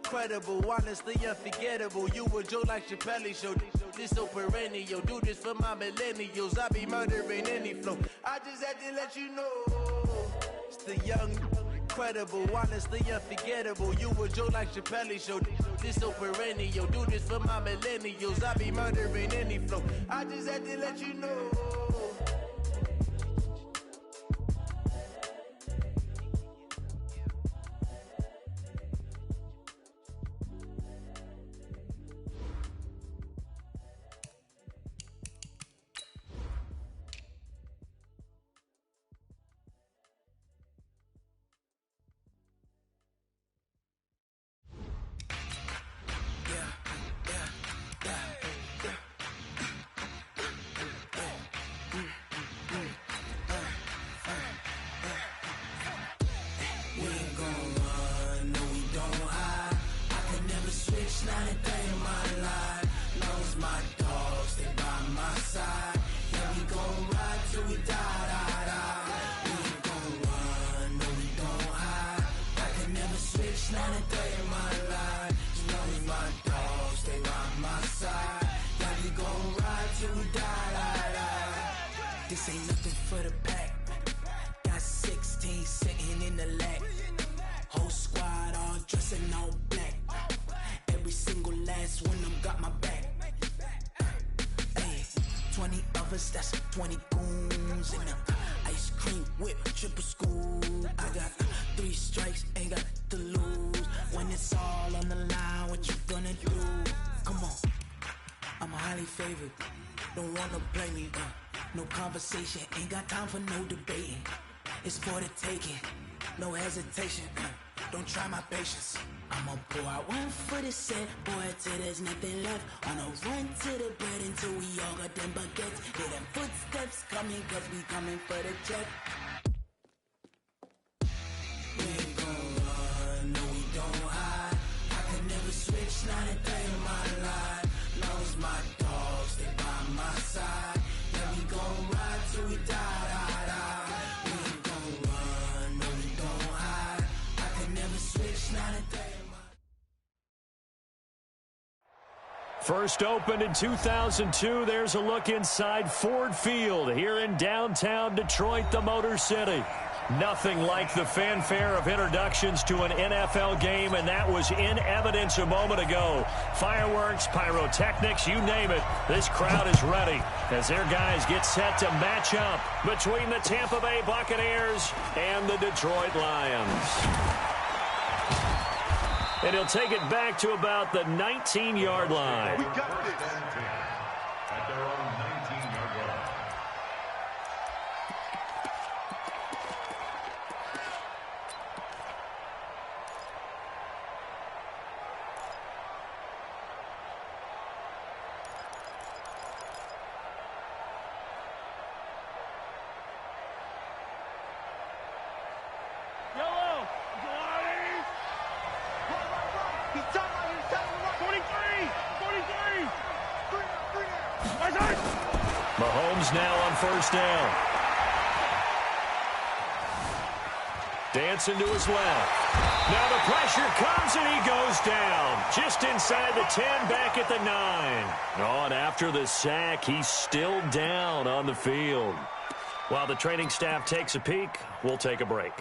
incredible, honestly unforgettable. You a Joe like Chappelle show. This so perennial. Do this for my millennials. I be murdering any flow. I just had to let you know. It's the young, incredible, honestly unforgettable. You a Joe like Chappelle show. This so perennial. Do this for my millennials. I be murdering any flow. I just had to let you know. This ain't nothing for the pack. Got 16 sitting in the lap. Whole squad all dressing all black. Every single last one of them got my back. Hey, 20 of us, that's 20 goons in them. Ice cream whip, triple school. I got 3 strikes, ain't got to lose. When it's all on the line, what you gonna do? Come on, I'm highly favored. Don't wanna play me, no conversation, ain't got time for no debating. It's for the taking, no hesitation. Don't try my patience. I'ma pour out one for the set, boy, till there's nothing left. On a run to the bread until we all got them baguettes. Hear them footsteps coming, cause we coming for the check. We ain't gon' run, no we don't hide. I could never switch, not a day in my life. Long as my dogs, they by my side. Yeah, we gon' ride till we die. We ain't gon' run, no we don't hide. I could never switch, not a day in my life. First opened in 2002, there's a look inside Ford Field here in downtown Detroit, the Motor City. Nothing like the fanfare of introductions to an NFL game, and that was in evidence a moment ago. Fireworks, pyrotechnics, you name it. This crowd is ready as their guys get set to match up between the Tampa Bay Buccaneers and the Detroit Lions. And he'll take it back to about the 19-yard line. We got this. At their own 19-yard line. Mahomes now on first down. Dancing to his left. Now the pressure comes and he goes down. Just inside the 10, back at the 9. Oh, and after the sack, he's still down on the field. While the training staff takes a peek, we'll take a break.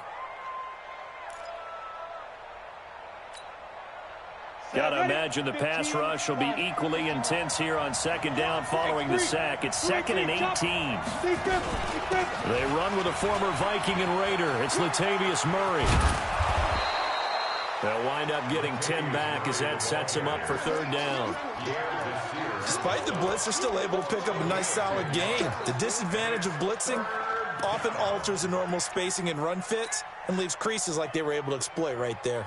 Gotta imagine the pass rush will be equally intense here on second down following the sack. It's 2nd and 18. They run with a former Viking and Raider. It's Latavius Murray. They'll wind up getting 10 back as that sets them up for third down. Despite the blitz, they're still able to pick up a nice solid gain. The disadvantage of blitzing often alters the normal spacing and run fits and leaves creases like they were able to exploit right there.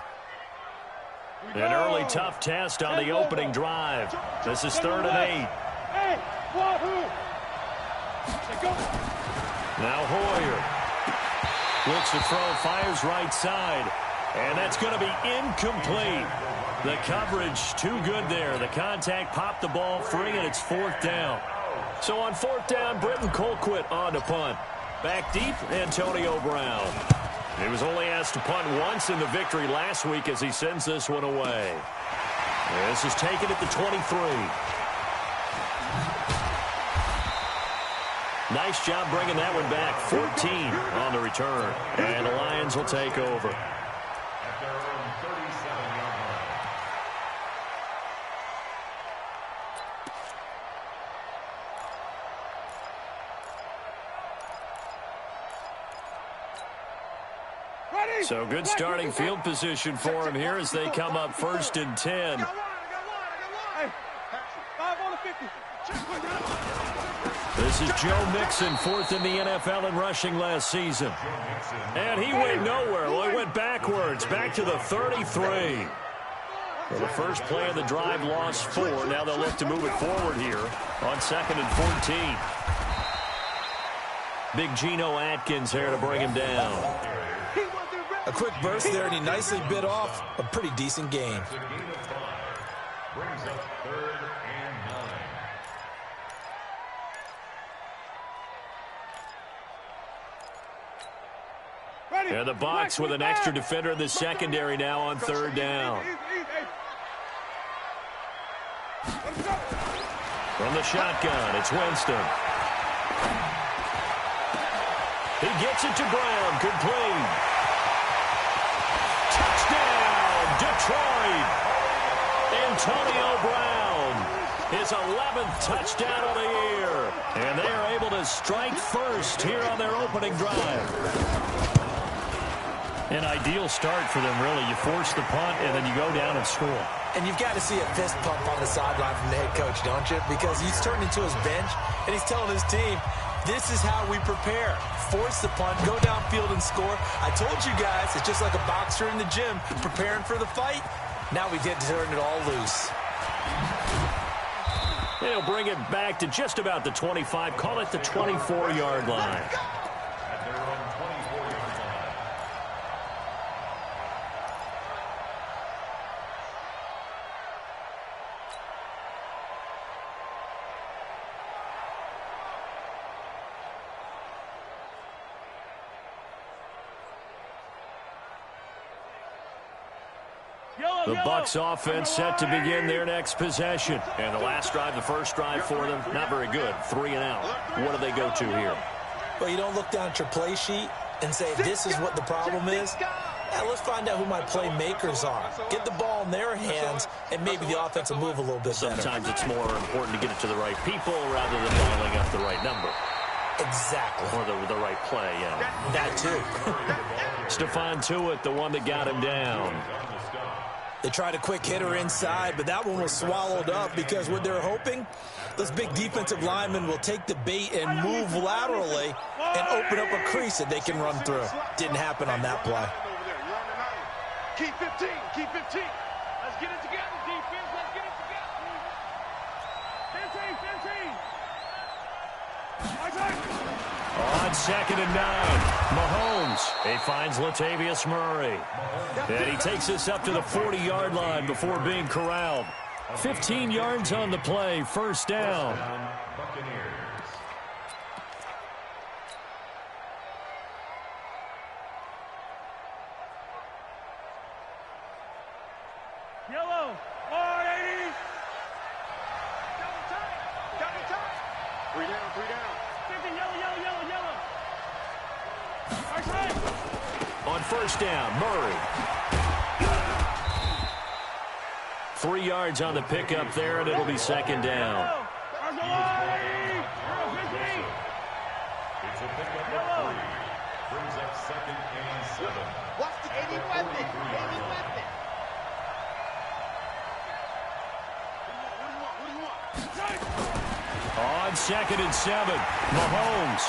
An early tough test on the opening drive. This is 3rd and 8. Now Hoyer looks to throw, fires right side, and that's going to be incomplete. The coverage too good there. The contact popped the ball free, and it's 4th down. So on 4th down, Britton Colquitt on to punt. Back deep, Antonio Brown. He was only asked to punt once in the victory last week as he sends this one away. This is taken at the 23. Nice job bringing that one back. 14 on the return. And the Lions will take over. So good starting field position for him here as they come up 1st and 10. This is Joe Mixon, 4th in the NFL in rushing last season. And he went nowhere. Well, he went backwards, back to the 33. Well, the first play of the drive lost 4. Now they'll look to move it forward here on 2nd and 14. Big Geno Atkins there to bring him down. A quick burst there, and he nicely bit off a pretty decent gain. Brings up 3rd and 9. And the Bucs with an extra defender in the secondary now on 3rd down. From the shotgun, it's Winston. He gets it to Brown, complete. Touchdown, Detroit. Antonio Brown, his 11th touchdown of the year. And they are able to strike first here on their opening drive. An ideal start for them, really. You force the punt, and then you go down and score. And you've got to see a fist pump on the sideline from the head coach, don't you? Because he's turned into his bench, and he's telling his team, this is how we prepare. Force the punt, go downfield and score. I told you guys, it's just like a boxer in the gym preparing for the fight. Now we get to turn it all loose. They'll bring it back to just about the 25. Call it the 24-yard line. At their own 24-yard line. The Bucs offense set to begin their next possession. And the last drive, the first drive for them, not very good. 3 and out. What do they go to here? Well, you don't look down at your play sheet and say, this is what the problem is. Yeah, let's find out who my playmakers are. Get the ball in their hands, and maybe the offense will move a little bit better. Sometimes it's more important to get it to the right people rather than dialing up the right number. Exactly. Or the right play, yeah. That too. Stephon Tuitt, the one that got him down. They tried a quick hitter inside, but that one was swallowed up because what they're hoping, those big defensive linemen will take the bait and move laterally and open up a crease that they can run through. Didn't happen on that play. Keep 15, keep 15. Let's get it together, defense. Let's get it together. 15, 15. On 2nd and 9, Mahomes. He finds Latavius Murray. And he takes this up to the 40-yard line before being corralled. 15 yards on the play, 1st down. Buccaneers. Yellow, 480. Double time. 3 down, 3 down. 50, yellow. On 1st down, Murray. 3 yards on the pickup there, and it'll be 2nd down. It's a pickup of 3. Brings up 2nd and 7. Watch the 80 weapon. 80 weapon. On 2nd and 7, Mahomes.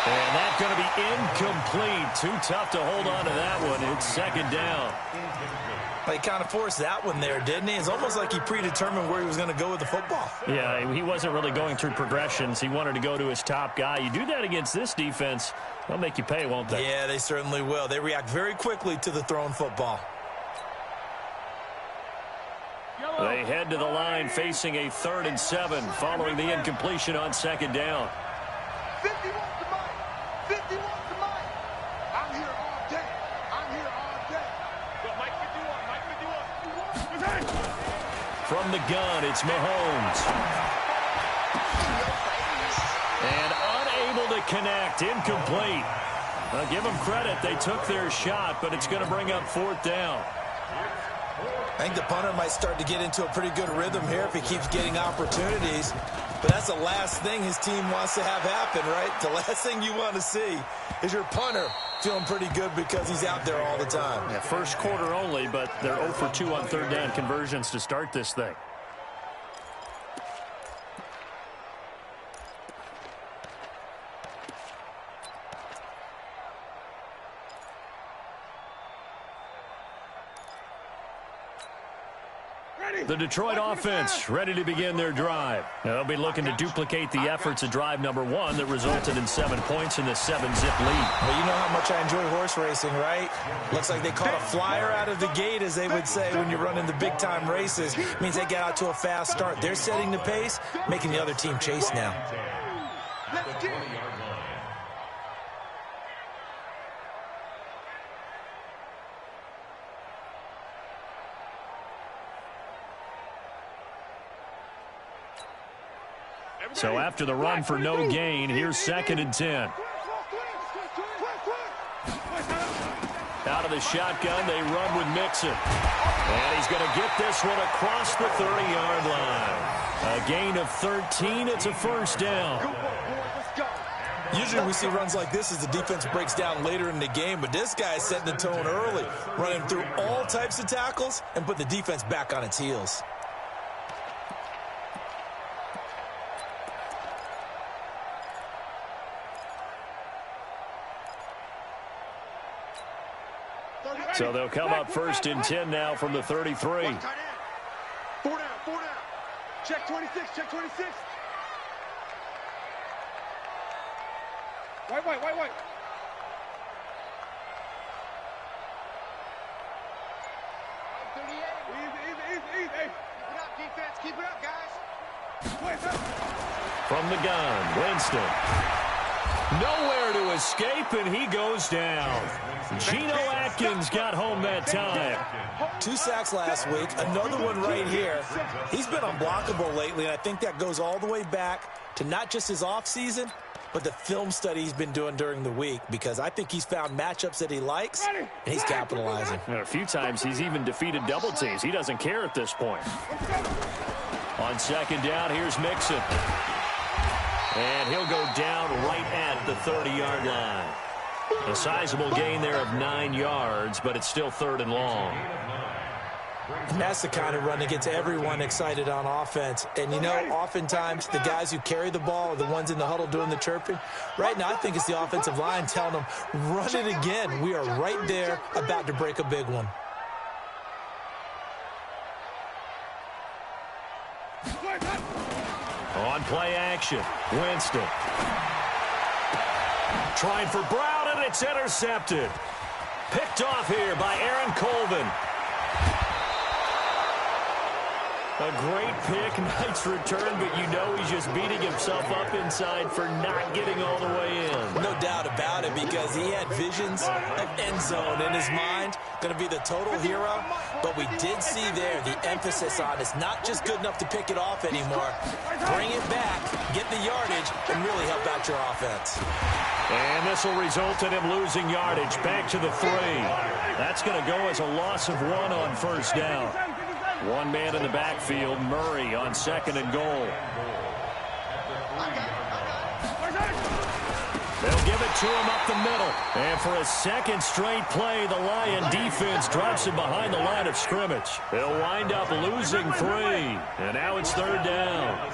And that's going to be incomplete. Too tough to hold on to that one. It's 2nd down. He kind of forced that one there, didn't he? It's almost like he predetermined where he was going to go with the football. Yeah, he wasn't really going through progressions. He wanted to go to his top guy. You do that against this defense, they'll make you pay, won't they? Yeah, they certainly will. They react very quickly to the thrown football. They head to the line facing a 3rd and 7 following the incompletion on 2nd down. 50 wants the mic. 50 wants the mic. I'm From the gun, it's Mahomes. And unable to connect, incomplete. Well, give them credit, they took their shot, but it's going to bring up 4th down. I think the punter might start to get into a pretty good rhythm here if he keeps getting opportunities. But that's the last thing his team wants to have happen, right? The last thing you want to see is your punter feeling pretty good because he's out there all the time. Yeah, first quarter only, but they're 0 for 2 on 3rd down conversions to start this thing. The Detroit offense ready to begin their drive. They'll be looking to duplicate the efforts of drive number 1 that resulted in 7 points in the 7-zip lead. Well, you know how much I enjoy horse racing, right? Looks like they caught a flyer out of the gate, as they would say when you're running the big-time races. It means they get out to a fast start. They're setting the pace, making the other team chase now. So after the run for no gain, here's 2nd and 10. Out of the shotgun, they run with Mixon. And he's going to get this one across the 30-yard line. A gain of 13. It's a 1st down. Usually we see runs like this as the defense breaks down later in the game, but this guy is setting the tone early, running through all types of tackles and put the defense back on its heels. So they'll come up 1st and 10 now from the 33. 4 down, 4 down. Check 26, check 26. White. Easy. Keep it up, defense. Keep it up, guys. From the gun, Winston. Nowhere to escape, and he goes down. Geno Atkins got home that time. 2 sacks last week, another one right here. He's been unblockable lately, and I think that goes all the way back to not just his offseason, but the film study he's been doing during the week, because I think he's found matchups that he likes, and he's capitalizing. A few times he's even defeated double teams. He doesn't care at this point. On 2nd down, here's Mixon. And he'll go down right at the 30-yard line. A sizable gain there of 9 yards, but it's still 3rd and long. And that's the kind of run that gets everyone excited on offense. And, you know, oftentimes the guys who carry the ball are the ones in the huddle doing the chirping. Right now, I think it's the offensive line telling them, run it again. We are right there about to break a big one. On play action, Winston. Trying for Brown, and it's intercepted. Picked off here by Aaron Colvin. A great pick, nice return, but you know he's just beating himself up inside for not getting all the way in. No doubt about it, because he had visions of end zone in his mind. Going to be the total hero, but we did see there the emphasis on it's not just good enough to pick it off anymore. Bring it back, get the yardage, and really help out your offense. And this will result in him losing yardage back to the 3. That's going to go as a loss of 1 on 1st down. One man in the backfield, Murray on 2nd and goal. They'll give it to him up the middle. And for a 2nd straight play, the Lion defense drops him behind the line of scrimmage. They'll wind up losing 3. And now it's 3rd down.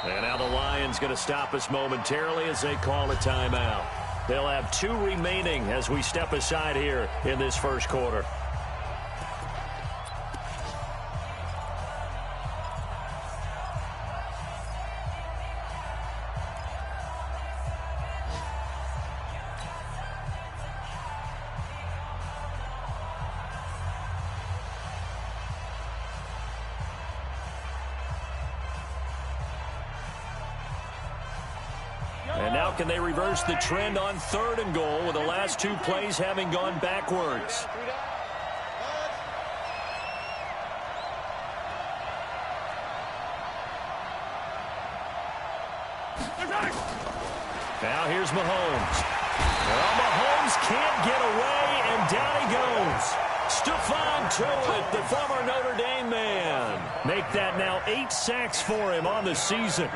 And now the Lions going to stop us momentarily as they call a timeout. They'll have 2 remaining as we step aside here in this first quarter. And now can they reverse the trend on 3rd and goal with the last 2 plays having gone backwards? Now here's Mahomes. Well, Mahomes can't get away, and down he goes. Stephon Tuitt, the former Notre Dame man. Make that now 8 sacks for him on the season.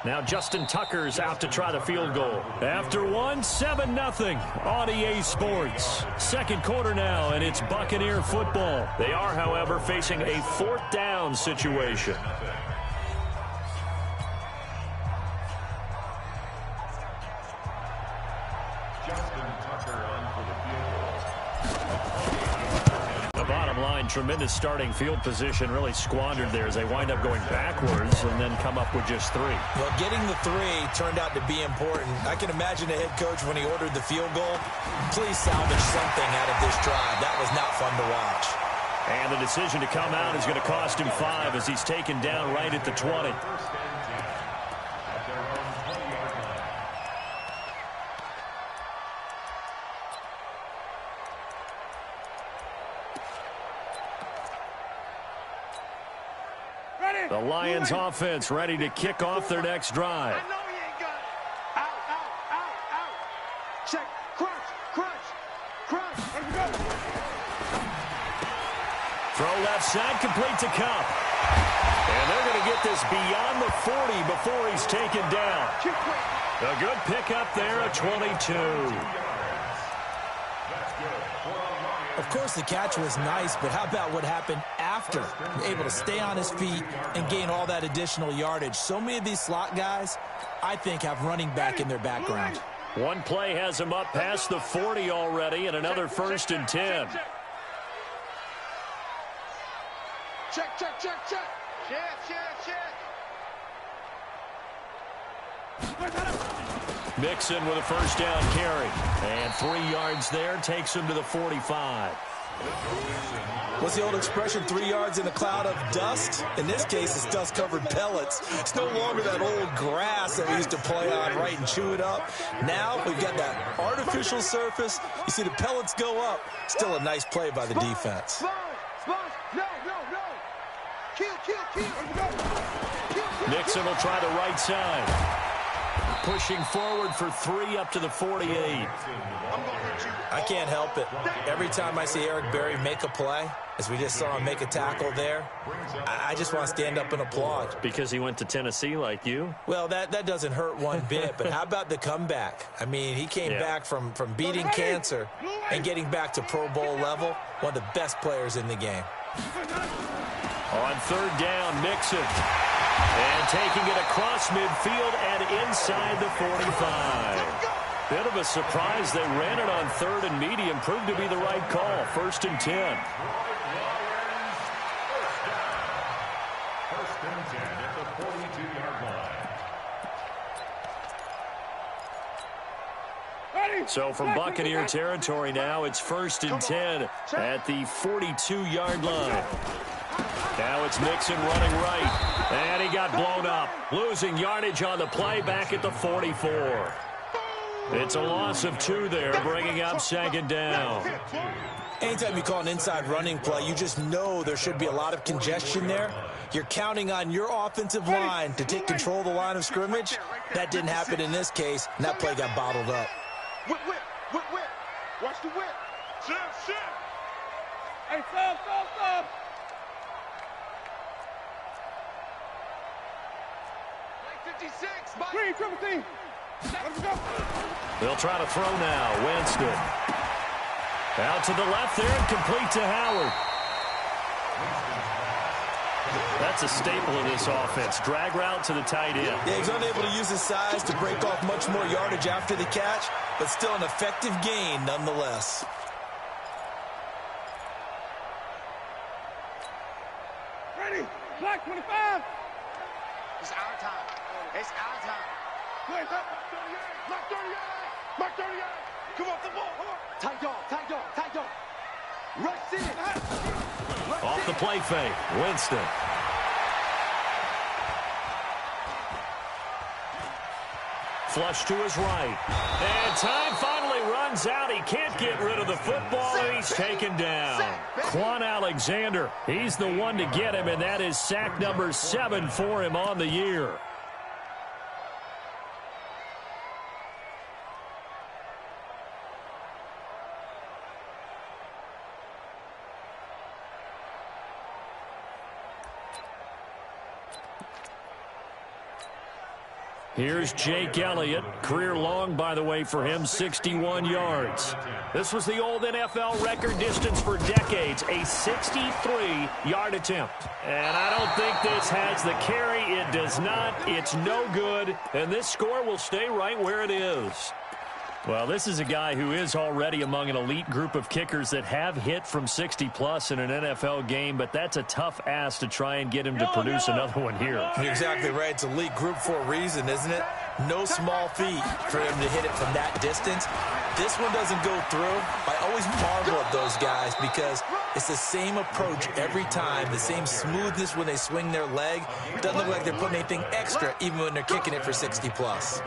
Now Justin Tucker's out to try the field goal. After one, 7-0 on EA Sports. Second quarter now, and it's Buccaneer football. They are, however, facing a 4th down situation. Tremendous starting field position, really squandered there as they wind up going backwards and then come up with just 3. Well, getting the 3 turned out to be important. I can imagine the head coach when he ordered the field goal. Please salvage something out of this drive. That was not fun to watch. And the decision to come out is going to cost him 5 as he's taken down right at the 20. The Lions offense ready to kick off their next drive. I know he ain't got it. Out. Check. Crunch. Let's go. Throw left side, complete to Cup. And they're going to get this beyond the 40 before he's taken down. A good pickup there at 22. Of course, the catch was nice, but how about what happened after? Able to stay on his feet and gain all that additional yardage. So many of these slot guys, I think, have running back in their background. One play has him up past the 40 already, and another 1st and 10. Check. Mixon with a 1st down carry. And 3 yards there takes him to the 45. What's the old expression, 3 yards in a cloud of dust? In this case, it's dust-covered pellets. It's no longer that old grass that we used to play on, right, and chew it up. Now we've got that artificial surface. You see the pellets go up. Still a nice play by the defense. No. Kill. Nixon will try the right side. Pushing forward for 3 up to the 48. I can't help it. Every time I see Eric Berry make a play, as we just saw him make a tackle there, I just want to stand up and applaud. Because he went to Tennessee like you? Well, that doesn't hurt one bit, but how about the comeback? I mean, he came back from beating cancer and getting back to Pro Bowl level, one of the best players in the game. On 3rd down, Mixon. And taking it across midfield and inside the 45. Bit of a surprise. They ran it on 3rd and medium. Proved to be the right call. 1st and 10. First and 10 at the 42-yard line. So from Buccaneer territory now, it's 1st and 10 at the 42-yard line. Now it's Mixon running right. And he got blown up. Losing yardage on the play back at the 44. It's a loss of 2 there, bringing up 2nd down. Anytime you call an inside running play, you just know there should be a lot of congestion there. You're counting on your offensive line to take control of the line of scrimmage. That didn't happen in this case, and that play got bottled up. Whip. Watch the whip. Shift. Hey, stop. 56. Green, 17. Let's go. They'll try to throw now. Winston. Out to the left there and complete to Howard. That's a staple of this offense. Drag route to the tight end. Yeah, he's unable to use his size to break off much more yardage after the catch, but still an effective gain nonetheless. Ready. Black 25. It's our time. Mark 38. Come off the ball. Tight dog. Rush in. Off the play fake. Winston. Flush to his right. And time finally runs out. He can't get rid of the football, and he's taken down. Quan Alexander. He's the one to get him, and that is sack number 7 for him on the year. Here's Jake Elliott. Career long, by the way, for him, 61 yards. This was the old NFL record distance for decades, a 63-yard attempt. And I don't think this has the carry. It does not. It's no good. And this score will stay right where it is. Well, this is a guy who is already among an elite group of kickers that have hit from 60-plus in an NFL game, but that's a tough ask to try and get him to produce another one here. You're exactly right. It's elite group for a reason, isn't it? No small feat for him to hit it from that distance. This one doesn't go through. I always marvel at those guys because it's the same approach every time, the same smoothness when they swing their leg. It doesn't look like they're putting anything extra even when they're kicking it for 60-plus.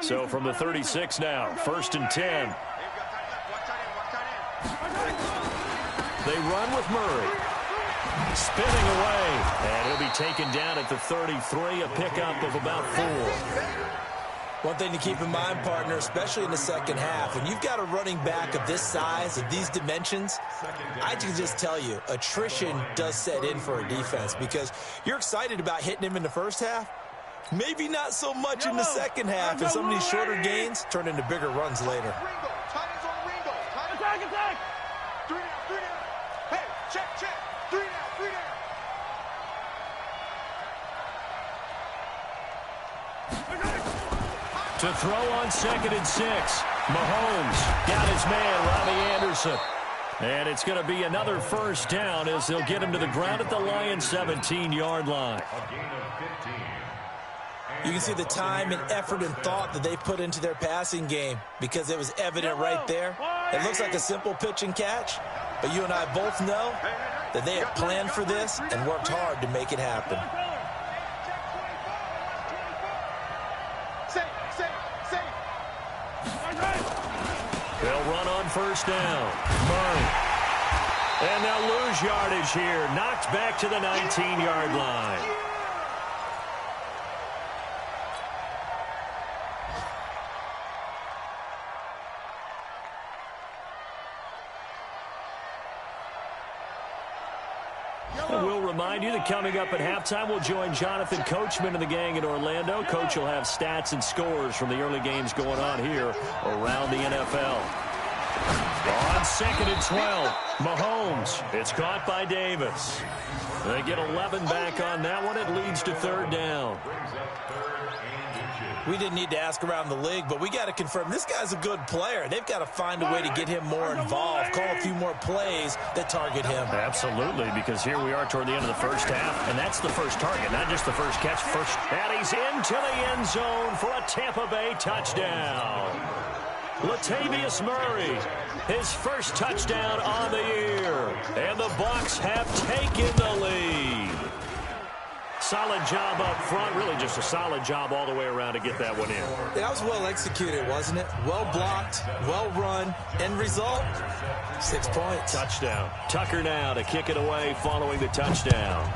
So from the 36 now, 1st and 10. They run with Murray. Spinning away. And he'll be taken down at the 33, a pickup of about 4. One thing to keep in mind, partner, especially in the second half, when you've got a running back of this size, of these dimensions, I can just tell you, attrition does set in for a defense because you're excited about hitting him in the first half. Maybe not so much in the second half, and some of these shorter gains turn into bigger runs later. Attack! 3 down. Hey, check. 3 down. To throw on 2nd and 6. Mahomes got his man, Robbie Anderson. And it's going to be another first down as they'll get him to the ground at the Lions' 17-yard line. You can see the time and effort and thought that they put into their passing game because it was evident right there. It looks like a simple pitch and catch, but you and I both know that they have planned for this and worked hard to make it happen. They'll run on first down. Murray. And they'll lose yardage here. Knocked back to the 19-yard line. We'll remind you that coming up at halftime, we'll join Jonathan Coachman and the gang in Orlando. Coach will have stats and scores from the early games going on here around the NFL. On 2nd and 12, Mahomes. It's caught by Davis. They get 11 back on that one. It leads to 3rd down. We didn't need to ask around the league, but we got to confirm this guy's a good player. They've got to find a way to get him more involved, call a few more plays that target him. Absolutely, because here we are toward the end of the first half, and that's the first target, not just the first catch. And he's into the end zone for a Tampa Bay touchdown. Latavius Murray, his first touchdown on the year, and the Bucs have taken the lead. Solid job up front, really just a solid job all the way around to get that one in. That was well executed, wasn't it? Well blocked, well run. End result, 6 points. Touchdown. Tucker now to kick it away following the touchdown.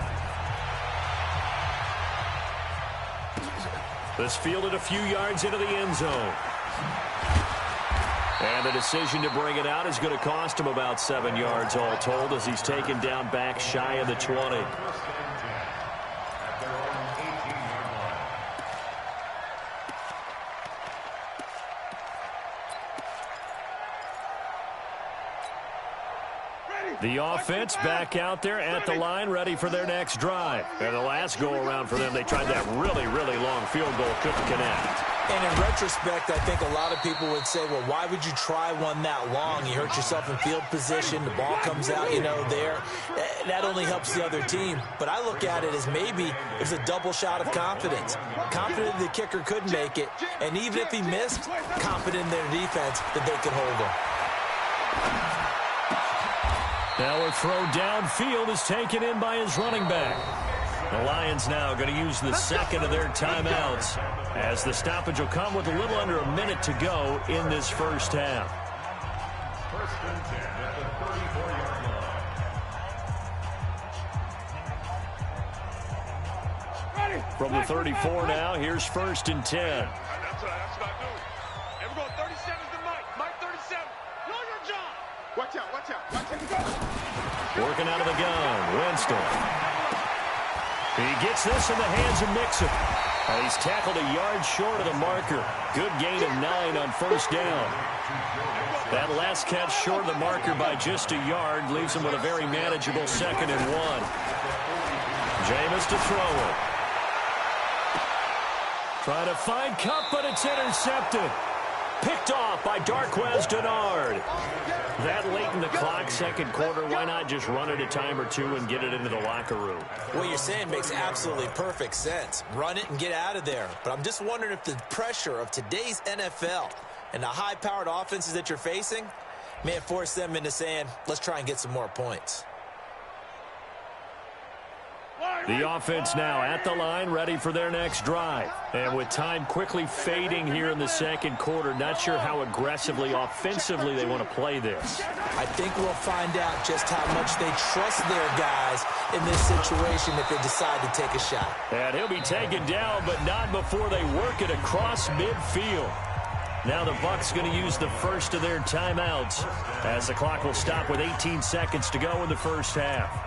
This fielded a few yards into the end zone. And the decision to bring it out is going to cost him about 7 yards all told as he's taken down back shy of the 20. The offense back out there at the line, ready for their next drive. And the last go-around for them, they tried that really, really long field goal, couldn't connect. And in retrospect, I think a lot of people would say, well, why would you try one that long? You hurt yourself in field position. The ball comes out, there. That only helps the other team. But I look at it as maybe it's a double shot of confidence. Confident the kicker couldn't make it. And even if he missed, confident in their defense that they could hold him. Now a throw downfield is taken in by his running back. The Lions now going to use the second of their timeouts as the stoppage will come with a little under a minute to go in this first half. First and 10 at the 34-yard line. From the 34 now, here's first and 10. That's what I do. And we're going 37 to Mike. Mike 37. Know your job. Watch out, watch out, watch out. Working out of the gun, Winston. He gets this in the hands of Mixon. He's tackled a yard short of the marker. Good gain of 9 on first down. That last catch short of the marker by just a yard leaves him with a very manageable 2nd and 1. Jameis to throw it. Trying to find Cup, but it's intercepted. Picked off by Darquez Dennard. That late in the clock, second quarter, why not just run it a time or two and get it into the locker room? What you're saying makes absolutely perfect sense. Run it and get out of there. But I'm just wondering if the pressure of today's NFL and the high-powered offenses that you're facing may have forced them into saying, let's try and get some more points. The offense now at the line, ready for their next drive. And with time quickly fading here in the second quarter, not sure how aggressively, offensively they want to play this. I think we'll find out just how much they trust their guys in this situation if they decide to take a shot. And he'll be taken down, but not before they work it across midfield. Now the Bucs going to use the first of their timeouts as the clock will stop with 18 seconds to go in the first half.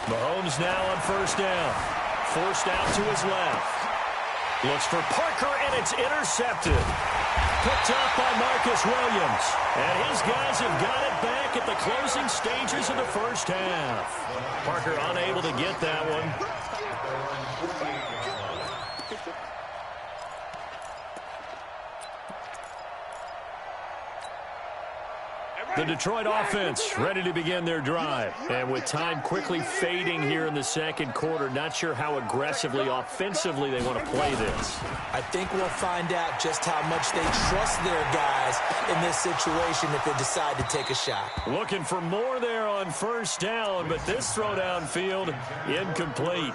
Mahomes now on first down. Forced out to his left. Looks for Parker, and it's intercepted. Picked up by Marcus Williams. And his guys have got it back at the closing stages of the first half. Parker unable to get that one. The Detroit offense ready to begin their drive. And with time quickly fading here in the second quarter, not sure how aggressively, offensively they want to play this. I think we'll find out just how much they trust their guys in this situation if they decide to take a shot. Looking for more there on first down, but this throw downfield, incomplete.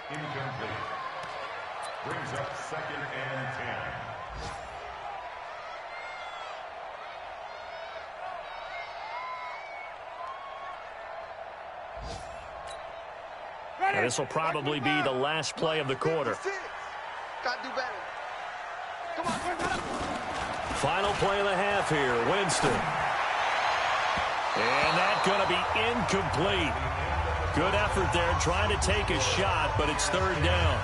Incomplete. Brings up 2nd and 10. Now, this will probably be the last play of the quarter. Gotta do better. Come on, Final play of the half here, Winston. And that's going to be incomplete. Good effort there, trying to take a shot, but it's third down.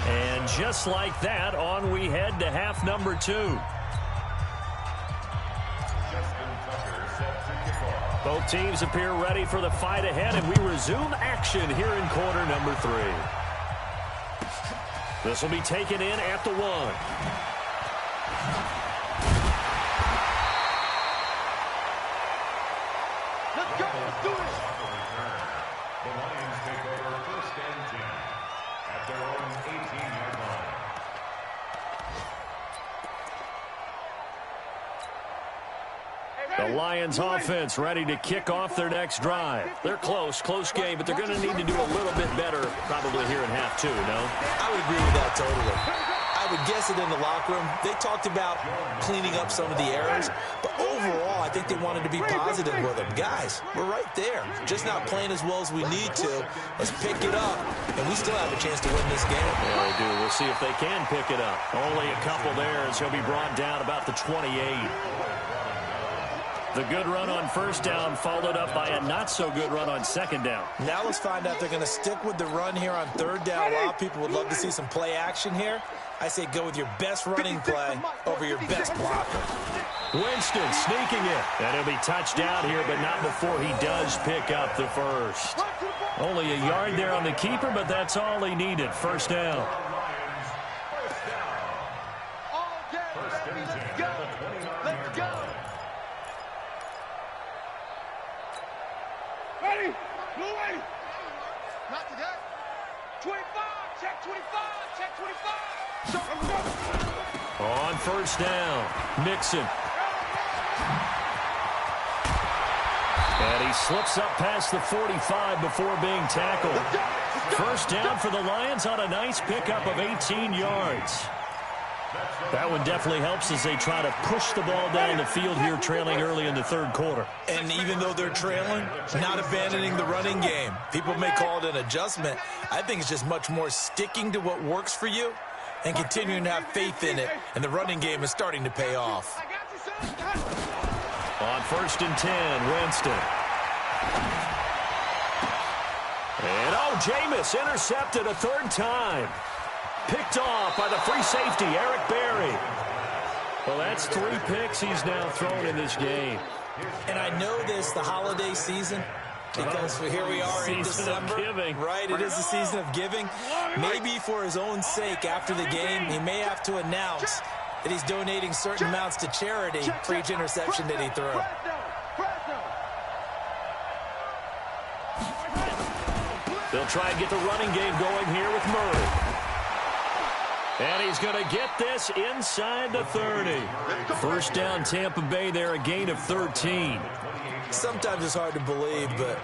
And just like that, on we head to half number 2. Both teams appear ready for the fight ahead, and we resume action here in quarter number 3. This will be taken in at the 1. Let's go. Let's do it. The Lions take over first and 10 at their own 18-yard line. The Lions offense ready to kick off their next drive. They're close game, but they're going to need to do a little bit better probably here in half 2, no? I would agree with that totally. I would guess it in the locker room. They talked about cleaning up some of the errors, but overall, I I think they wanted to be positive with him. Guys, we're right there. Just not playing as well as we need to. Let's pick it up, and we still have a chance to win this game. Yeah, they do. We'll see if they can pick it up. Only a couple there as he'll be brought down about the 28. The good run on first down followed up by a not-so-good run on second down. Now let's find out if they're going to stick with the run here on third down. A lot of people would love to see some play action here. I say go with your best running play over your best blocker. Winston sneaking it. And he'll be touched down here, but not before he does pick up the first. Only a yard there on the keeper, but that's all he needed. First down. Ready? Blue ready. Not today. 25. Check 25. Check 25. On first down, Mixon. And he slips up past the 45 before being tackled. First down for the Lions on a nice pickup of 18 yards. That one definitely helps as they try to push the ball down the field here, trailing early in the third quarter. And even though they're trailing, not abandoning the running game. People may call it an adjustment. I think it's just much more sticking to what works for you and continuing to have faith in it. And the running game is starting to pay off. On first and 10, Winston. And Jameis intercepted a third time. Picked off by the free safety, Eric Berry. Well, that's 3 picks he's now thrown in this game. And I know this, the holiday season, because here we are in December. Right, it is the season of giving. Maybe for his own sake, after the game, he may have to announce that he's donating certain amounts to charity for each interception that he threw. They'll try and get the running game going here with Murray. And he's going to get this inside the 30. First down, Tampa Bay there, a gain of 13. Sometimes it's hard to believe, but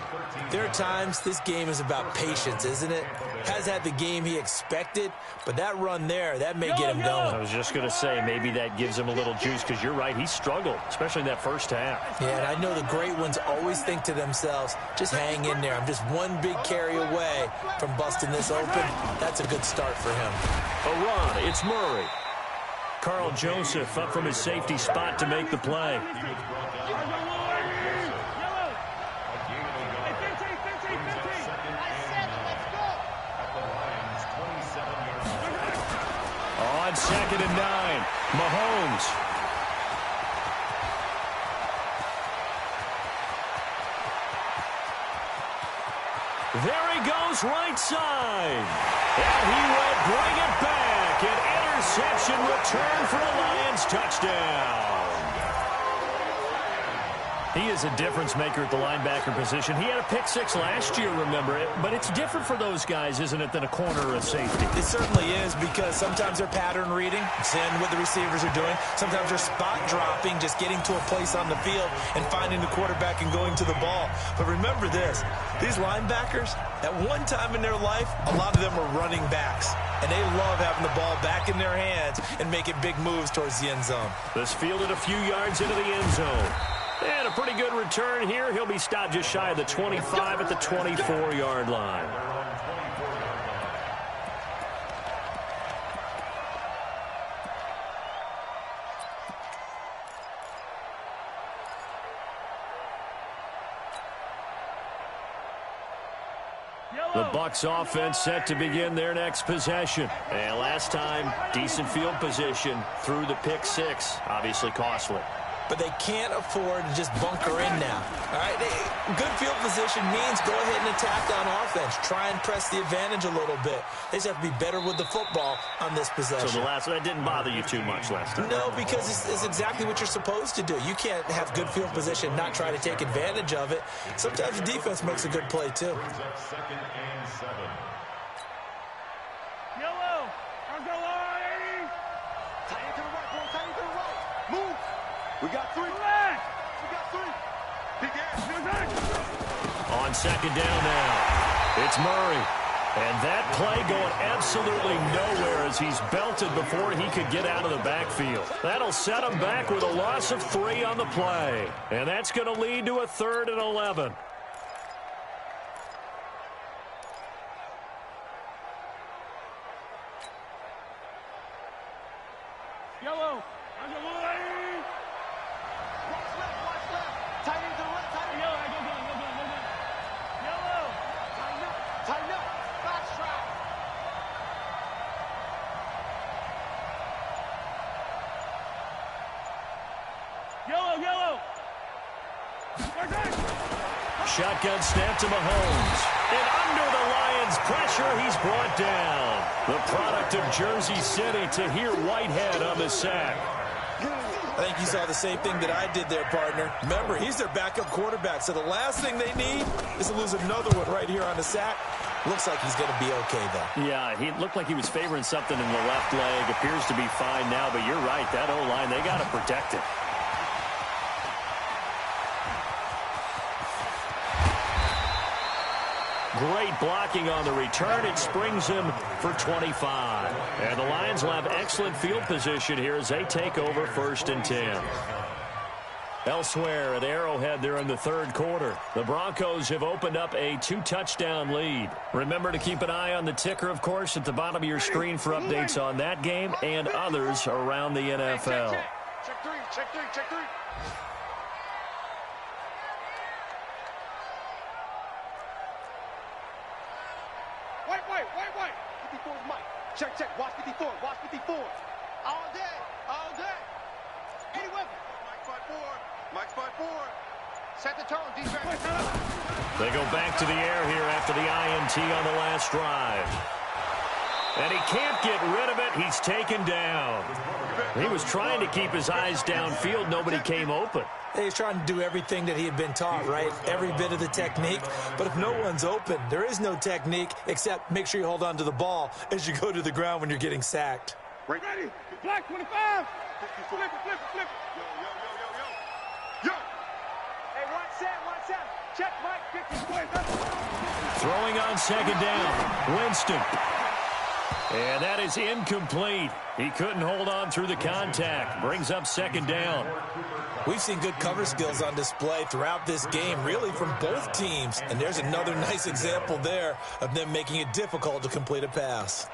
there are times this game is about patience, isn't it? Has had the game he expected, but that run there, that may get him going. I was just going to say, maybe that gives him a little juice, because you're right, he struggled, especially in that first half. Yeah, and I know the great ones always think to themselves, just hang in there. I'm just one big carry away from busting this open. That's a good start for him. A run, it's Murray. Carl Joseph up from his safety spot to make the play. On second and 9, Mahomes. There he goes, right side. And he will bring it back. An interception return for a Lions touchdown. He is a difference maker at the linebacker position. He had a pick 6 last year, remember it. But it's different for those guys, isn't it, than a corner or a safety? It certainly is, because sometimes they're pattern reading, seeing what the receivers are doing. Sometimes they're spot dropping, just getting to a place on the field and finding the quarterback and going to the ball. But remember this, these linebackers, at one time in their life, a lot of them were running backs. And they love having the ball back in their hands and making big moves towards the end zone. This fielded a few yards into the end zone. And a pretty good return here. He'll be stopped just shy of the 25 at the 24-yard line. The Bucs offense set to begin their next possession. And last time, decent field position through the pick 6. Obviously costly. But they can't afford to just bunker in now. All right, good field position means go ahead and attack on offense. Try and press the advantage a little bit. They just have to be better with the football on this possession. So that didn't bother you too much last time? No, because it's exactly what you're supposed to do. You can't have good field position and not try to take advantage of it. Sometimes the defense makes a good play, too. Second and 7. Yellow, I'm going 80. Tight end to the right, boy. Tight end to the right. Move. We got 3. We got 3. Big ass. On second down now, it's Murray. And that play going absolutely nowhere as he's belted before he could get out of the backfield. That'll set him back with a loss of 3 on the play. And that's going to lead to a 3rd and 11. Yellow. Watch left. Tight end to the right. Tight end. Yellow. Go down. Yellow. Tighten up. Fast track. Yellow. Shotgun snap to Mahomes. And under the Lions' pressure, he's brought down. The product of Jersey City, Tahir Whitehead on the sack. I think you saw the same thing that I did there, partner. Remember, he's their backup quarterback, so the last thing they need is to lose another one right here on the sack. Looks like he's going to be okay, though. Yeah, he looked like he was favoring something in the left leg. Appears to be fine now, but you're right. That O-line, they got to protect it. Great blocking on the return. It springs him for 25. And the Lions will have excellent field position here as they take over 1st and 10. Elsewhere at Arrowhead, they're in the 3rd quarter. The Broncos have opened up a 2-touchdown lead. Remember to keep an eye on the ticker, of course, at the bottom of your screen for updates on that game and others around the NFL. Check 3. Wait. 54's Mike. Check. Watch 54. All day. Any weapon. Mike's by 4. Set the tone, defense. They go back to the air here after the INT on the last drive. And he can't get rid of it. He's taken down. He was trying to keep his eyes downfield. Nobody came open. He's trying to do everything that he had been taught, right? Every bit of the technique. But if no one's open, there is no technique except make sure you hold on to the ball as you go to the ground when you're getting sacked. Ready. Black 25. Flip it. Yo. Hey, one set. Check, Mike. 50. Throwing on 2nd down. Winston. And that is incomplete. He couldn't hold on through the contact. Brings up 2nd down. We've seen good cover skills on display throughout this game, really from both teams. And there's another nice example there of them making it difficult to complete a pass.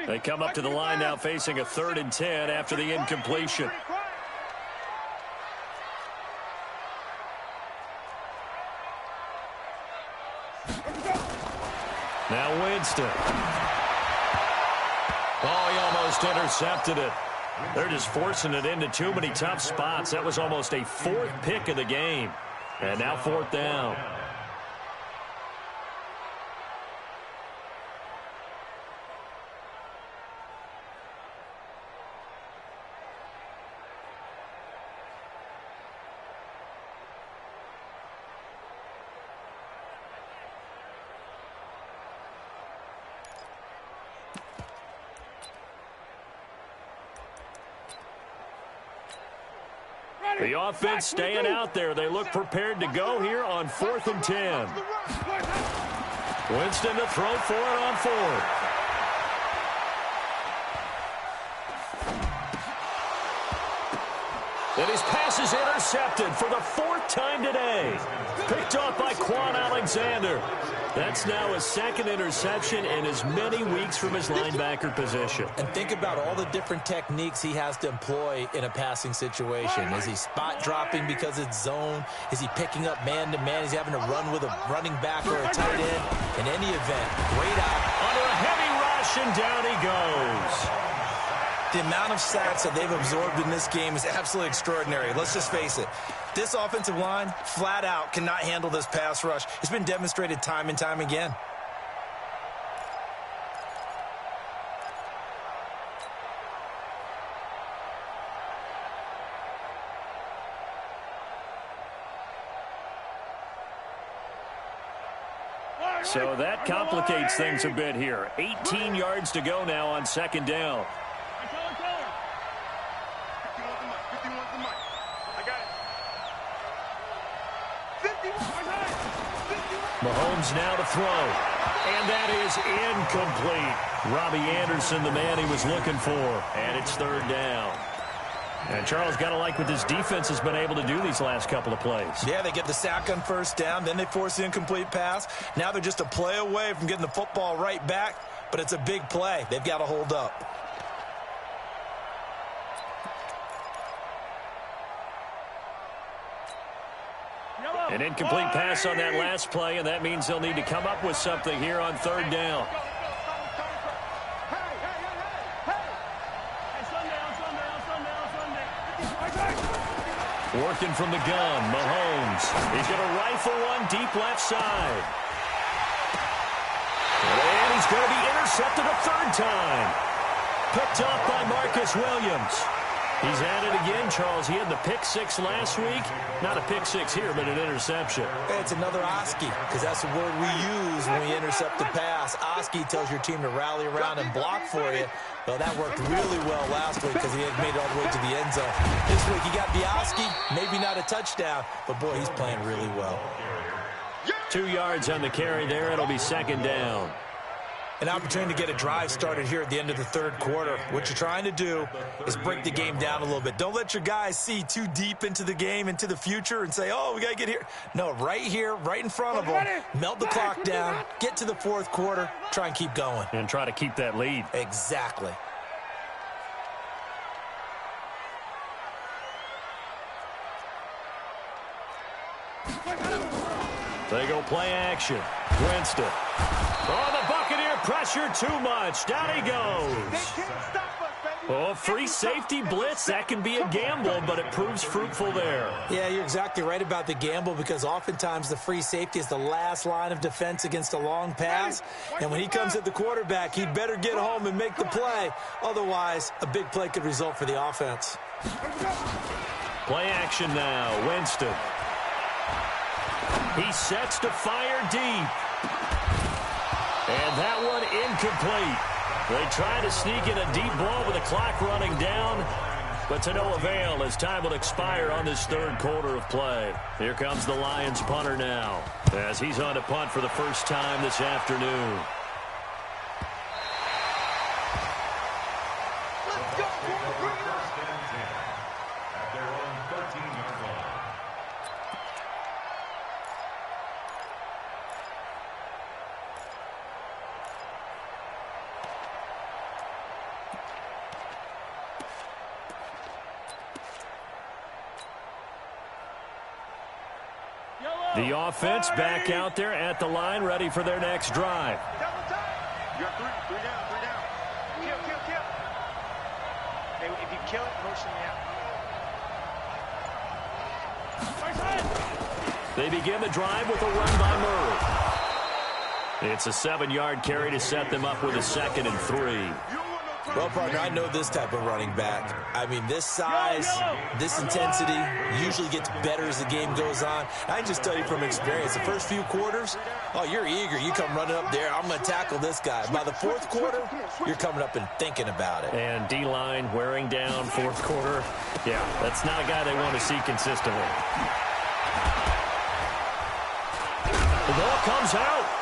They come up to the line now facing a 3rd and 10 after the incompletion. Now Winston. Oh, he almost intercepted it. They're just forcing it into too many tough spots. That was almost a 4th pick of the game. And now 4th down. The offense staying out there. They look prepared to go here on 4th and 10. Winston to throw for it on 4th. And his pass is intercepted for the 4th time today. Picked off by Quan Alexander. That's now his 2nd interception in as many weeks from his linebacker position. And think about all the different techniques he has to employ in a passing situation. Is he spot dropping because it's zone? Is he picking up man-to-man? Is he having to run with a running back or a tight end? In any event, great out. Under a heavy rush, and down he goes. The amount of sacks that they've absorbed in this game is absolutely extraordinary. Let's just face it. This offensive line, flat out, cannot handle this pass rush. It's been demonstrated time and time again. So that complicates things a bit here. 18 yards to go now on 2nd down. 51's the mic. I got it. Mahomes now to throw. And that is incomplete. Robbie Anderson, the man he was looking for. And it's third down. And Charles, got to like what this defense has been able to do these last couple of plays. Yeah, they get the sack on first down, then they force the incomplete pass. Now they're just a play away from getting the football right back, but it's a big play. They've got to hold up. An incomplete pass on that last play, and that means they'll need to come up with something here on third down. Working from the gun, Mahomes. He's going to rifle one deep left side. And he's going to be intercepted a third time. Picked off by Marcus Williams. He's at it again, Charles. He had the pick six last week. Not a pick six here, but an interception. It's another Oski, because that's the word we use when we intercept a pass. Oski tells your team to rally around and block for you. Well, that worked really well last week because he had made it all the way to the end zone. This week he got the Oski, maybe not a touchdown, but boy, he's playing really well. 2 yards on the carry there. It'll be second down. An opportunity to get a drive started here at the end of the third quarter. What you're trying to do is break the game down a little bit. Don't let your guys see too deep into the game, into the future, and say, oh, we got to get here. No, right here, right in front of them, melt the clock down, get to the fourth quarter, try and keep going. And try to keep that lead. Exactly. They go play action. Winston. Oh, the Buccaneer pressure too much. Down he goes. Oh, free safety blitz. That can be a gamble, but it proves fruitful there. Yeah, you're exactly right about the gamble because oftentimes the free safety is the last line of defense against a long pass. And when he comes at the quarterback, he'd better get home and make the play. Otherwise, a big play could result for the offense. Play action now. Winston. He sets to fire deep. And that one incomplete. They try to sneak in a deep ball with the clock running down, but to no avail as time will expire on this third quarter of play. Here comes the Lions punter now as he's on to punt for the first time this afternoon. The offense back out there at the line, ready for their next drive. You got three down. Kill. Hey, if you kill it, motion me out. They begin the drive with a run by Murray. It's a 7-yard carry to set them up with a 2nd and 3. Well, partner, I know this type of running back. I mean, this size, this intensity usually gets better as the game goes on. I can just tell you from experience, the first few quarters, oh, you're eager. You come running up there, I'm going to tackle this guy. By the fourth quarter, you're coming up and thinking about it. And D-line wearing down fourth quarter. Yeah, that's not a guy they want to see consistently. The ball comes out.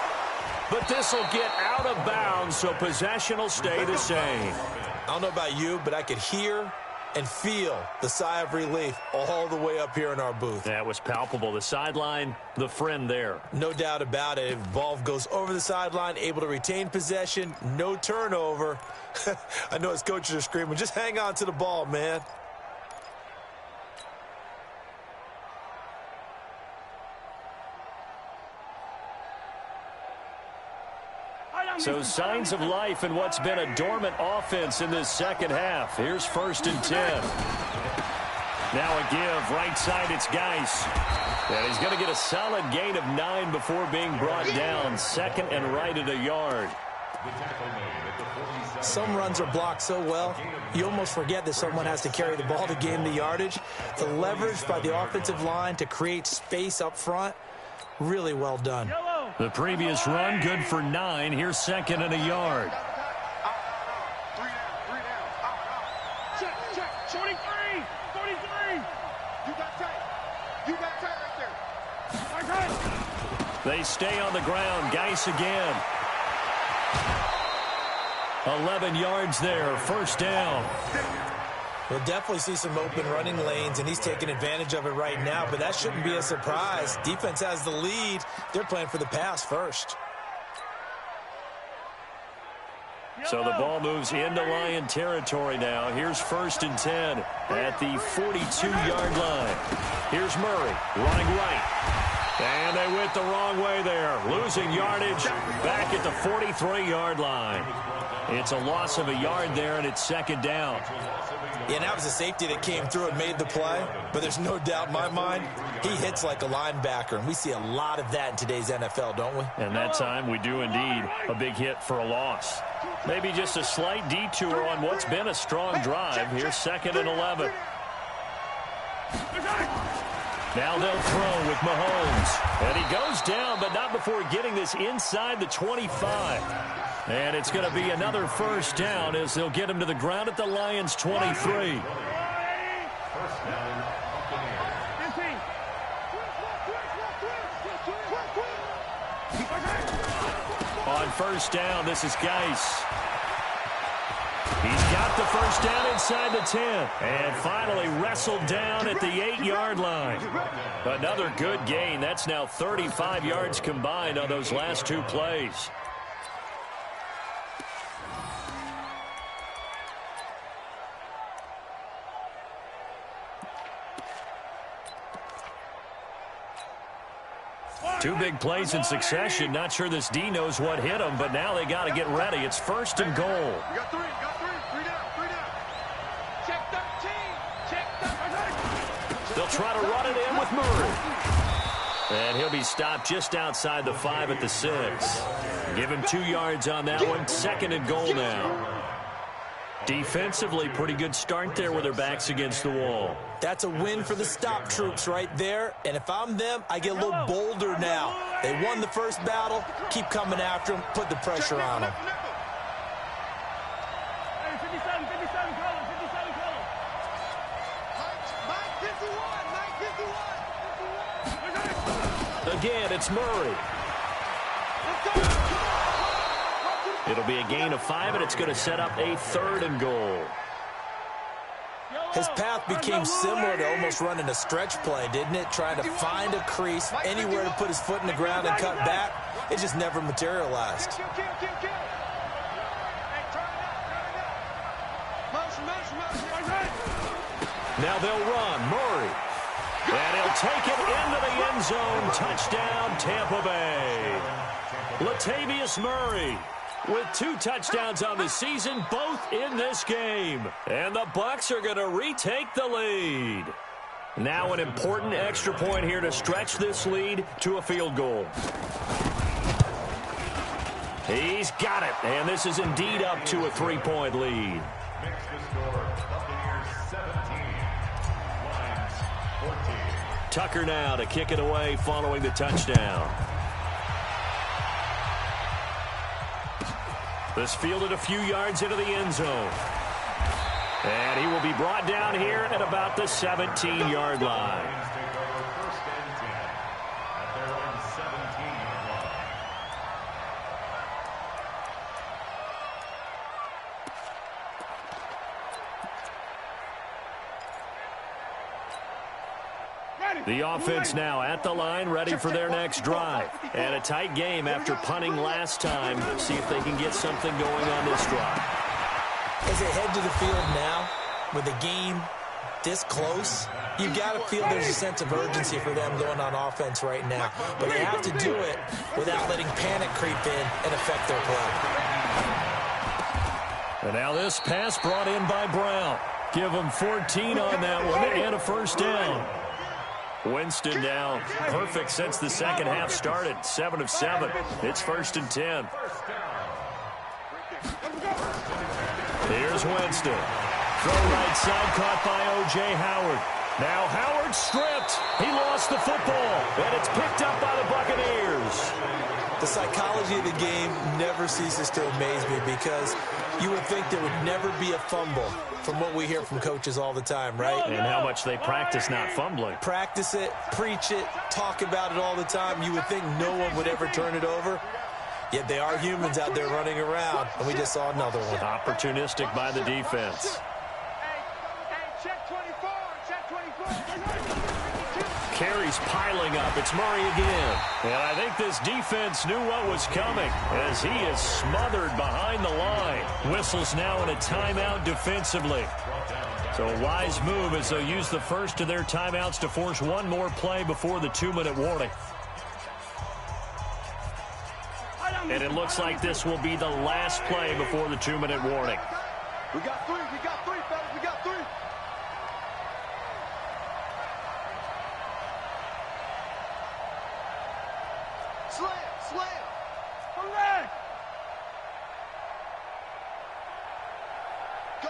But this will get out of bounds, so possession will stay the same. I don't know about you, but I could hear and feel the sigh of relief all the way up here in our booth. That was palpable. The sideline, the friend there. No doubt about it. Ball goes over the sideline, able to retain possession, no turnover. I know his coaches are screaming, just hang on to the ball, man. So signs of life in what's been a dormant offense in this second half. Here's 1st and 10. Now a give. Right side, it's Geis. And he's going to get a solid gain of 9 before being brought down. 2nd and right at a yard. Some runs are blocked so well, you almost forget that someone has to carry the ball to gain the yardage. The leverage by the offensive line to create space up front, really well done. The previous run, good for 9. Here's 2nd and a yard. Three down. Check. 43. You got tight right there. They stay on the ground. Geis again. 11 yards there. First down. We'll definitely see some open running lanes, and he's taking advantage of it right now, but that shouldn't be a surprise. Defense has the lead. They're playing for the pass first. So the ball moves into Lion territory now. Here's 1st and 10 at the 42-yard line. Here's Murray running right. And they went the wrong way there. Losing yardage back at the 43-yard line. It's a loss of a yard there, and it's 2nd down. Yeah, and that was a safety that came through and made the play. But there's no doubt in my mind, he hits like a linebacker. And we see a lot of that in today's NFL, don't we? And that time we do indeed. A big hit for a loss. Maybe just a slight detour on what's been a strong drive. Here's 2nd and 11. Now they'll throw with Mahomes. And he goes down, but not before getting this inside the 25. And it's going to be another 1st down as they'll get him to the ground at the Lions' 23. On 1st down, this is Geis. He's got the 1st down inside the 10. And finally wrestled down at the 8-yard line. Another good gain. That's now 35 yards combined on those last 2 plays. Two big plays in succession. Not sure this D knows what hit him, but now they got to get ready. It's 1st and goal. You got 3, three down. Check 13, They'll try to run it in with Murray. And he'll be stopped just outside the 5 at the 6. Give him 2 yards on that one. 2nd and goal now. Defensively, pretty good start there with their backs against the wall. That's a win for the stop troops right there. And if I'm them, I get a little bolder now. They won the first battle. Keep coming after them. Put the pressure on them. Hey, 57 colors, 57 colors. Mike 51. Again, it's Murray. It'll be a gain of 5, and it's going to set up a 3rd and goal. His path became similar to almost running a stretch play, didn't it? Trying to find a crease, anywhere to put his foot in the ground and cut back. It just never materialized. Now they'll run. Murray. And he'll take it into the end zone. Touchdown, Tampa Bay. Latavius Murray with 2 touchdowns on the season, both in this game. And the Bucs are going to retake the lead. Now an important extra point here to stretch this lead to a field goal. He's got it, and this is indeed up to a 3-point lead. Makes the score Buccaneers 17, Lions 14. Tucker now to kick it away following the touchdown. This fielded a few yards into the end zone. And he will be brought down here at about the 17-yard line. Lions take over 1st and 10 at their own 17-yard line. The offense now at the line, ready for their next drive. And a tight game after punting last time. See if they can get something going on this drive. As they head to the field now, with the game this close, you've got to feel there's a sense of urgency for them going on offense right now. But they have to do it without letting panic creep in and affect their play. And now this pass brought in by Brown. Give them 14 on that one and a 1st down. Winston now perfect since the second half started. 7 of 7. It's 1st and 10. Here's Winston. Throw right side caught by O.J. Howard. Now Howard stripped. He lost the football, and it's picked up by the Buccaneers. The psychology of the game never ceases to amaze me because you would think there would never be a fumble from what we hear from coaches all the time, right? And how much they practice not fumbling. Practice it, preach it, talk about it all the time. You would think no one would ever turn it over. Yet they are humans out there running around, and we just saw another one. Opportunistic by the defense. Check 24, check 24. Carries piling up. It's Murray again. And I think this defense knew what was coming as he is smothered behind the line. Whistles now in a timeout defensively. So a wise move as they'll use the first of their timeouts to force one more play before the 2-minute warning. And it looks like this will be the last play before the 2-minute warning. We got three, fellas, we got three. Slam. Come back. Go.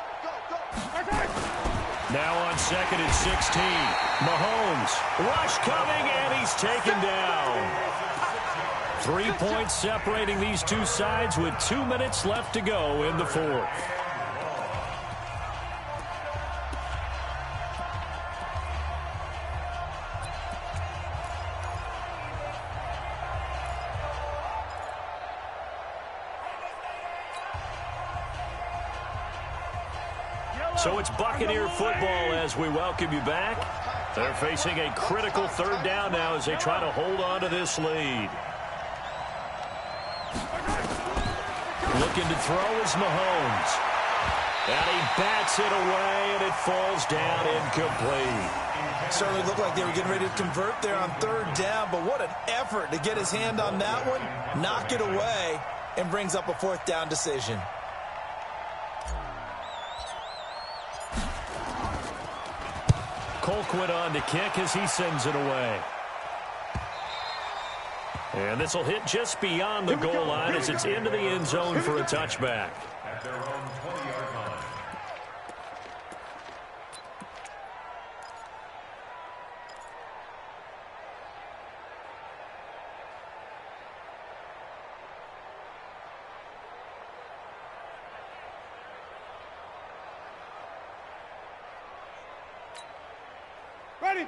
Now on 2nd and 16. Mahomes. Rush coming, and he's taken down. 3 points separating these two sides with 2 minutes left to go in the fourth. So it's Buccaneer football as we welcome you back. They're facing a critical third down now as they try to hold on to this lead. Looking to throw is Mahomes. And he bats it away, and it falls down incomplete. Certainly looked like they were getting ready to convert there on third down, but what an effort to get his hand on that one, knock it away, and brings up a fourth down decision. Colquitt on to kick as he sends it away. And this will hit just beyond the goal line as it's into the end zone for a touchback. At their own 20-yard line.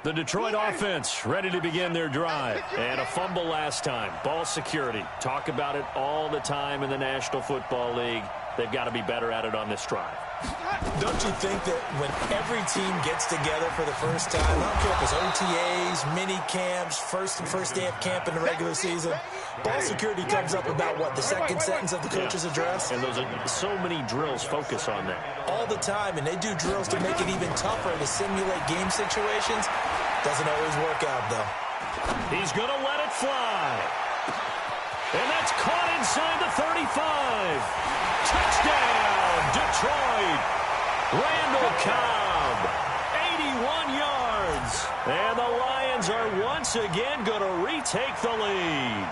The Detroit offense ready to begin their drive. And a fumble last time. Ball security. Talk about it all the time in the National Football League. They've got to be better at it on this drive. Don't you think that when every team gets together for the first time, I don't care if it's OTAs, mini camps, first day of camp in the regular season, ball security comes up about what, the second sentence of the coach's address? And those are so many drills focus on that. All the time, and they do drills to make it even tougher to simulate game situations. Doesn't always work out, though. He's going to let it fly. And that's caught inside the 35. Touchdown, Detroit. Randall Cobb, 81 yards. And the Lions are once again going to retake the lead.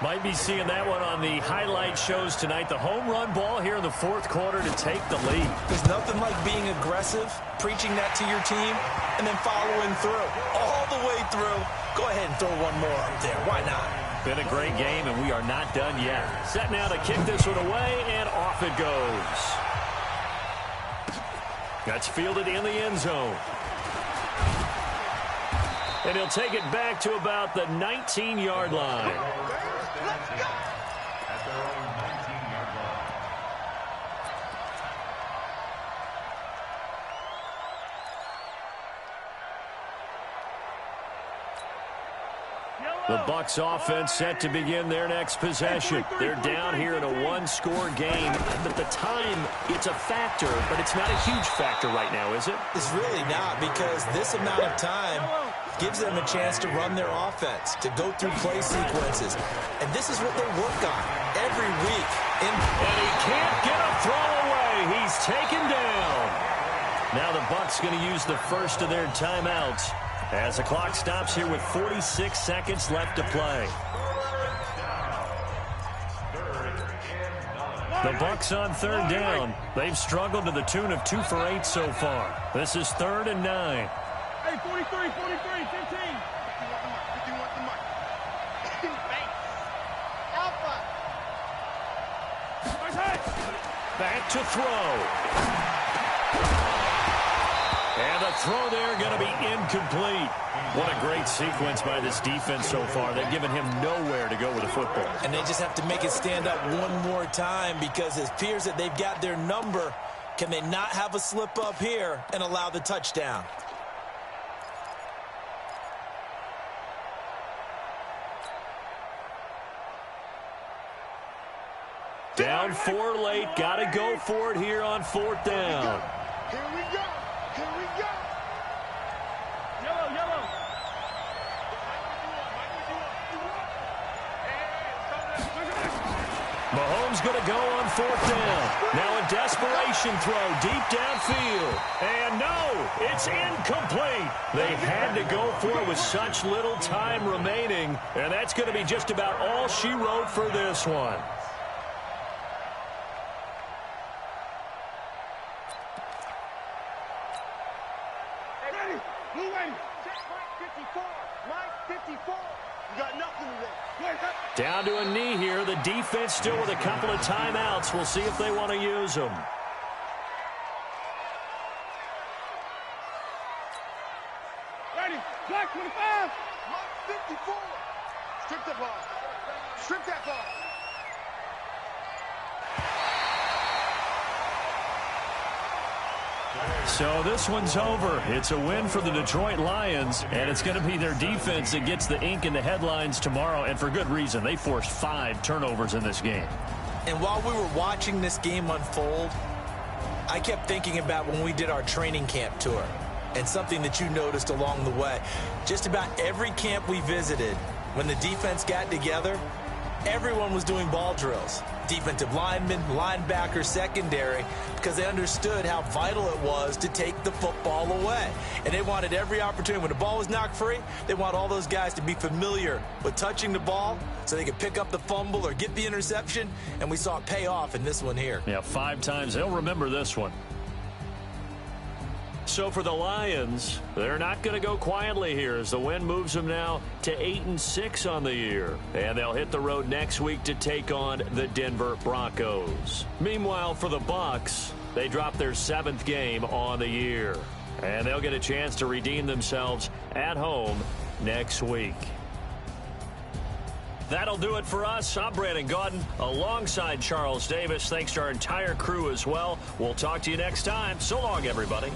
Might be seeing that one on the highlight shows tonight. The home run ball here in the fourth quarter to take the lead. There's nothing like being aggressive, preaching that to your team, and then following through. All the way through. Go ahead and throw one more up there. Why not? Been a great game, and we are not done yet. Set now to kick this one away, and off it goes. That's fielded in the end zone. And he'll take it back to about the 19-yard line. Let's go! At their own 19-yard line. The Bucs offense set to begin their next possession. They're down here in a one-score game. But the time, it's a factor, but it's not a huge factor right now, is it? It's really not, because this amount of time gives them a chance to run their offense, to go through play sequences. And this is what they work on every week. And he can't get a throw away. He's taken down. Now the Bucs going to use the first of their timeouts as the clock stops here with 46 seconds left to play. The Bucs on third down. They've struggled to the tune of 2 for 8 so far. This is 3rd and 9. Hey, 43, 15. Back to throw. throw there going to be incomplete. What a great sequence by this defense so far. They've given him nowhere to go with the football. And they just have to make it stand up one more time because it appears that they've got their number. Can they not have a slip up here and allow the touchdown? Down 4 late. Got to go for it here on 4th down. Here we go. Here we go. Yellow, yellow. Mahomes going to go on 4th down. Now a desperation throw deep downfield. And no, it's incomplete. They had to go for it with such little time remaining. And that's going to be just about all she wrote for this one. Down to a knee here. The defense still with a couple of timeouts. We'll see if they want to use them. Ready. Black 25. Mike 54. Strip the ball. Strip that ball. So this one's over. It's a win for the Detroit Lions, and it's going to be their defense that gets the ink in the headlines tomorrow, and for good reason. They forced 5 turnovers in this game. And while we were watching this game unfold, I kept thinking about when we did our training camp tour and something that you noticed along the way. Just about every camp we visited, when the defense got together, everyone was doing ball drills. Defensive linemen, linebackers, secondary, because they understood how vital it was to take the football away. And they wanted every opportunity. When the ball was knocked free, they want all those guys to be familiar with touching the ball so they could pick up the fumble or get the interception. And we saw it pay off in this one here. Yeah, 5 times. They'll remember this one. So for the Lions, they're not going to go quietly here as the win moves them now to 8-6 on the year. And they'll hit the road next week to take on the Denver Broncos. Meanwhile, for the Bucs, they dropped their 7th game on the year. And they'll get a chance to redeem themselves at home next week. That'll do it for us. I'm Brandon Gaudin alongside Charles Davis. Thanks to our entire crew as well. We'll talk to you next time. So long, everybody.